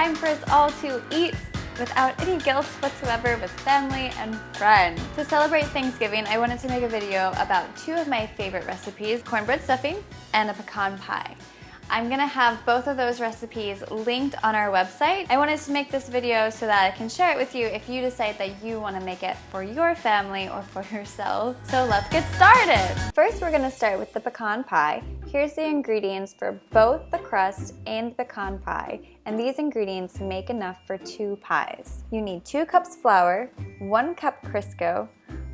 time for us all to eat without any guilt whatsoever with family and friends. To celebrate Thanksgiving, I wanted to make a video about two of my favorite recipes, cornbread stuffing and a pecan pie. I'm gonna have both of those recipes linked on our website. I wanted to make this video so that I can share it with you if you decide that you wanna make it for your family or for yourself. So let's get started. First, we're gonna start with the pecan pie. Here's the ingredients for both the crust and the pecan pie. And these ingredients make enough for 2 pies. You need 2 cups flour, 1 cup Crisco,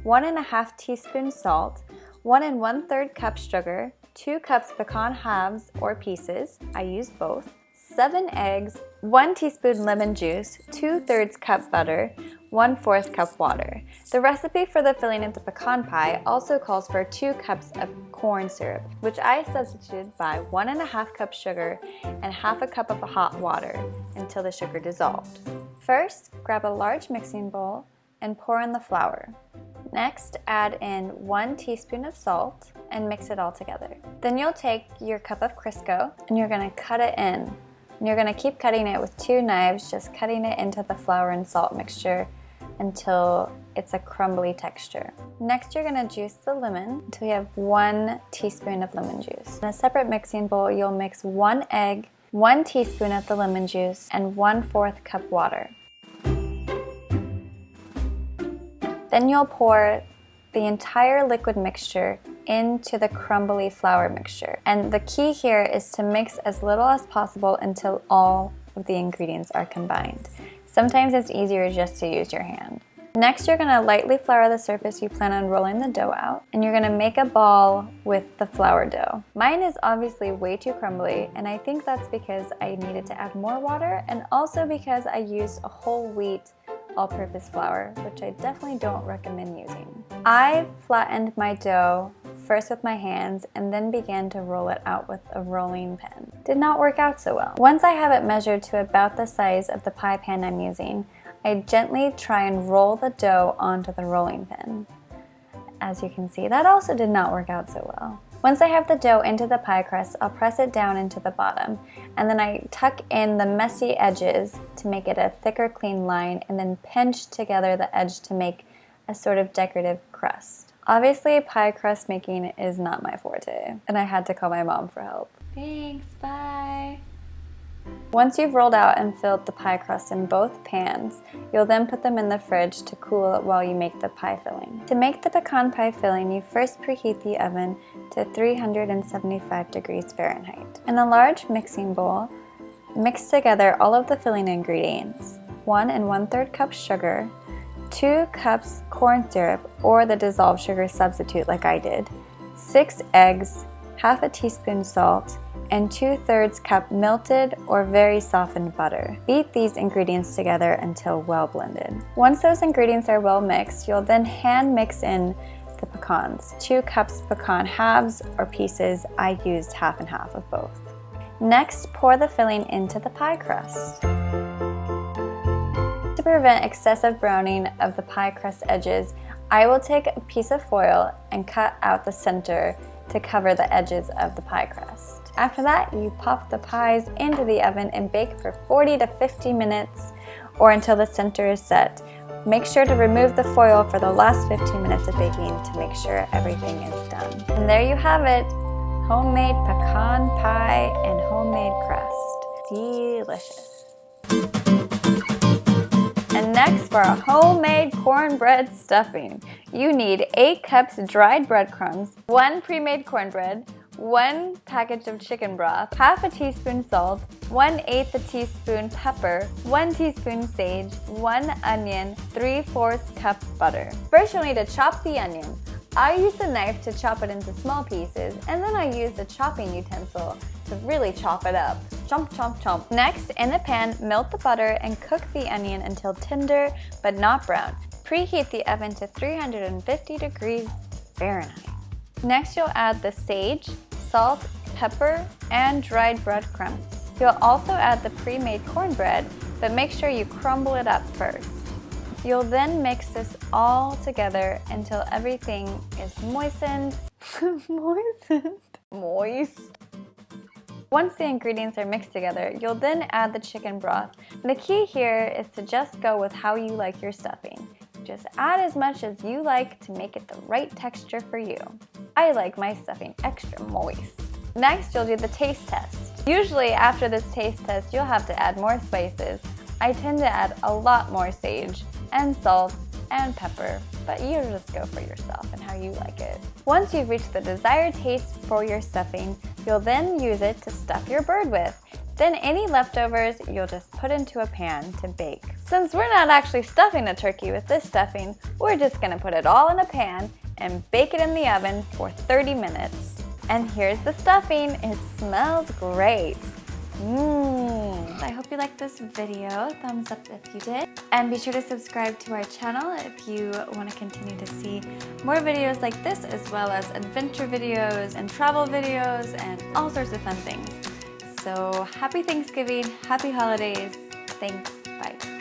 1½ teaspoon salt, 1 1/3 cup sugar, 2 cups pecan halves or pieces, I use both, 7 eggs, 1 teaspoon lemon juice, 2/3 cup butter, 1/4 cup water. The recipe for the filling of the pecan pie also calls for 2 cups of corn syrup, which I substituted by 1½ cup sugar and ½ a cup of hot water until the sugar dissolved. First, grab a large mixing bowl and pour in the flour. Next, add in 1 teaspoon of salt and mix it all together. Then you'll take your cup of Crisco and you're gonna cut it in. And you're gonna keep cutting it with 2 knives, just cutting it into the flour and salt mixture until it's a crumbly texture. Next, you're gonna juice the lemon until you have 1 teaspoon of lemon juice. In a separate mixing bowl, you'll mix 1 egg, 1 teaspoon of the lemon juice, and 1/4 cup water. Then you'll pour the entire liquid mixture into the crumbly flour mixture. And the key here is to mix as little as possible until all of the ingredients are combined. Sometimes it's easier just to use your hand. Next, you're gonna lightly flour the surface you plan on rolling the dough out, and you're gonna make a ball with the flour dough. Mine is obviously way too crumbly, and I think that's because I needed to add more water, and also because I used a whole wheat all-purpose flour, which I definitely don't recommend using. I flattened my dough first with my hands and then began to roll it out with a rolling pin. Did not work out so well. Once I have it measured to about the size of the pie pan I'm using, I gently try and roll the dough onto the rolling pin. As you can see, that also did not work out so well. Once I have the dough into the pie crust, I'll press it down into the bottom, and then I tuck in the messy edges to make it a thicker, clean line, and then pinch together the edge to make a sort of decorative crust. Obviously, pie crust making is not my forte, and I had to call my mom for help. Thanks, bye! Once you've rolled out and filled the pie crust in both pans, you'll then put them in the fridge to cool it while you make the pie filling. To make the pecan pie filling, you first preheat the oven to 375 degrees Fahrenheit. In a large mixing bowl, mix together all of the filling ingredients, 1 1/3 cup sugar, 2 cups corn syrup or the dissolved sugar substitute like I did, 6 eggs, ½ a teaspoon salt, and 2/3 cup melted or very softened butter. Beat these ingredients together until well blended. Once those ingredients are well mixed, you'll then hand mix in the pecans. 2 cups pecan halves or pieces, I used ½ and ½ of both. Next, pour the filling into the pie crust. To prevent excessive browning of the pie crust edges, I will take a piece of foil and cut out the center to cover the edges of the pie crust. After that, you pop the pies into the oven and bake for 40 to 50 minutes or until the center is set. Make sure to remove the foil for the last 15 minutes of baking to make sure everything is done. And there you have it, homemade pecan pie and homemade crust. Delicious. And next, for a homemade cornbread stuffing, you need 8 cups dried breadcrumbs, 1 pre-made cornbread, 1 package of chicken broth, ½ a teaspoon salt, 1/8 a teaspoon pepper, 1 teaspoon sage, 1 onion, 3/4 cup butter. First, you'll need to chop the onion. I use a knife to chop it into small pieces, and then I use a chopping utensil to really chop it up. Chomp, chomp, chomp. Next, in a pan, melt the butter and cook the onion until tender but not brown. Preheat the oven to 350 degrees Fahrenheit. Next, you'll add the sage, salt, pepper, and dried breadcrumbs. You'll also add the pre-made cornbread, but make sure you crumble it up first. You'll then mix this all together until everything is moistened. Moist. Once the ingredients are mixed together, you'll then add the chicken broth. And the key here is to just go with how you like your stuffing. Just add as much as you like to make it the right texture for you. I like my stuffing extra moist. Next, you'll do the taste test. Usually after this taste test, you'll have to add more spices. I tend to add a lot more sage and salt and pepper, but you just go for yourself and how you like it. Once you've reached the desired taste for your stuffing, you'll then use it to stuff your bird with. Then any leftovers you'll just put into a pan to bake. Since we're not actually stuffing a turkey with this stuffing, we're just gonna put it all in a pan and bake it in the oven for 30 minutes. And here's the stuffing. It smells great. I hope you liked this video. Thumbs up if you did. And be sure to subscribe to our channel if you want to continue to see more videos like this, as well as adventure videos and travel videos and all sorts of fun things. So happy Thanksgiving, happy holidays. Thanks, bye.